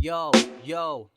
Yo, yo.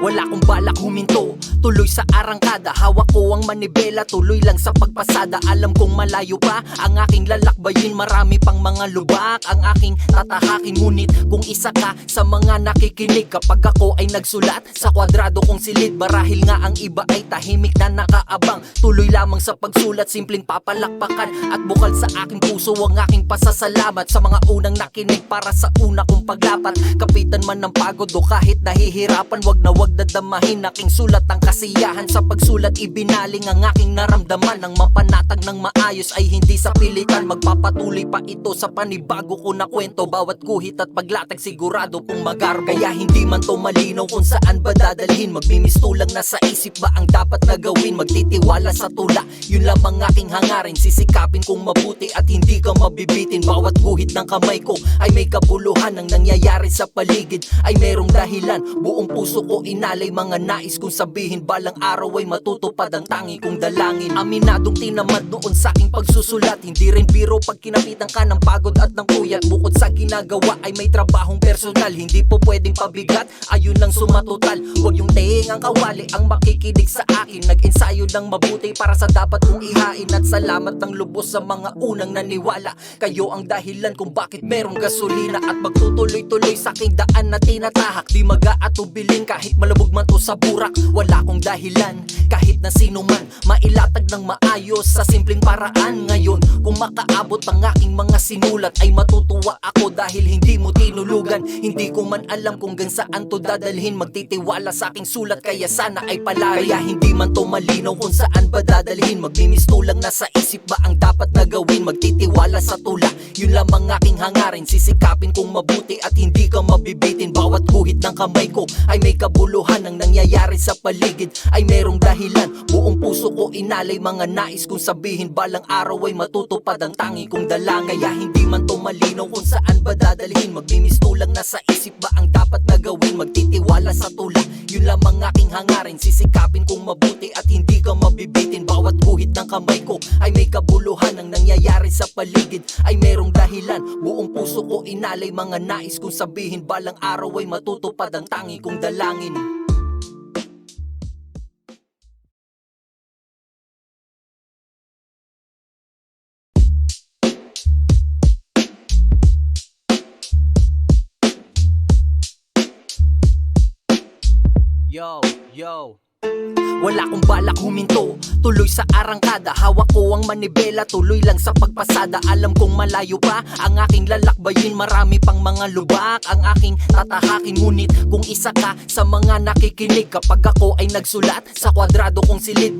Wala kong balak huminto, tuloy sa arangkada. Hawak ko ang manibela, tuloy lang sa pagpasada. Alam kong malayo pa ang aking lalakbayin, marami pang mga lubak ang aking tatahakin. Ngunit kung isa ka sa mga nakikinig, kapag ako ay nagsulat sa kwadrado kong silid, marahil nga ang iba ay tahimik na nakaabang. Tuloy lamang sa pagsulat, simpleng papalakpakan at bukal sa aking puso ang aking pasasalamat sa mga unang nakinig para sa una kong paglapat. Kapitan man ng pagod o kahit nahihirapan, wag dadamahin aking sulat ang kasiyahan. Sa pagsulat ibinaling ang aking naramdaman, ang mapanatag ng maayos ay hindi sa pilitan. Magpapatuloy pa ito sa panibago ko na kwento, bawat guhit at paglatag sigurado kung magarbo. Kaya hindi man to malinaw kung saan ba dadalhin, magmimistulang na sa isip ba ang dapat na gawin. Magtitiwala sa tula, yun lamang aking hangarin. Sisikapin kong mabuti at hindi ka mabibitin. Bawat guhit ng kamay ko ay may kabuluhan. Ang nangyayari sa paligid ay merong dahilan. Buong puso ko inalay mga nais kong sabihin, balang araw ay matutupad ang tangi kong dalangin. Aminadong tinamad noon sa aking pagsusulat, hindi rin biro pag kinapitan ka ng pagod at ng puyat. Bukod sa ginagawa ay may trabahong personal, hindi po pwedeng pabigat, ayun lang sumatotal. Huwag yung tehingang kawali ang makikinig sa akin. Nag-ensayo lang mabuti para sa dapat kong ihain. At salamat ng lubos sa mga unang naniwala, kayo ang dahilan kung bakit merong gasolina. At magtutuloy-tuloy sa aking daan na tinatahak, di mag-aatubilin kahit malabog man to sa burak. Wala kong dahilan, kahit na sino man, mailatag ng maayos sa simpleng paraan. Ngayon, kung makaabot ang aking mga sinulat, ay matutuwa ako dahil hindi mo tinulugan. Hindi ko man alam kung hanggang saan to dadalhin, magtitiwala sa aking sulat kaya sana ay palari. Kaya hindi man to malinaw kung saan ba dadalhin, magmimistulang na sa isip ba ang dapat na gawin. Magtitiwala sa tula, yun lamang aking hangarin. Sisikapin kong mabuti at hindi ka mabibitin. Bawat guhit ng kamay ko ay may kabuluhan. Ang nangyayari sa paligid ay merong dahilan. Buong puso ko inalay mga nais kong sabihin, balang araw ay matutupad ang tangi kong dalangin. Kaya hindi man to malinaw kung saan ba dadalhin, magmimistulang na sa isip ba ang dapat na gawin. Magtitiwala sa tula, yun lamang aking hangarin. Sisikapin kong mabuti at hindi ka mabibitin. Bawat guhit ng kamay ko ay may kabuluhan. Ang nangyayari sa paligid ay merong dahilan. Buong puso ko inalay mga nais kong sabihin, balang araw ay matutupad ang tangi kong dalangin. Yo, yo. Wala kong balak huminto, tuloy sa arangkada. Hawak ko ang manibela, tuloy lang sa pagpasada. Alam kong malayo pa ang aking lalakbayin, marami pang mga lubak ang aking tatahakin. Ngunit kung isa ka sa mga nakikinig, kapag ako ay nagsulat sa kwadrado kong silid,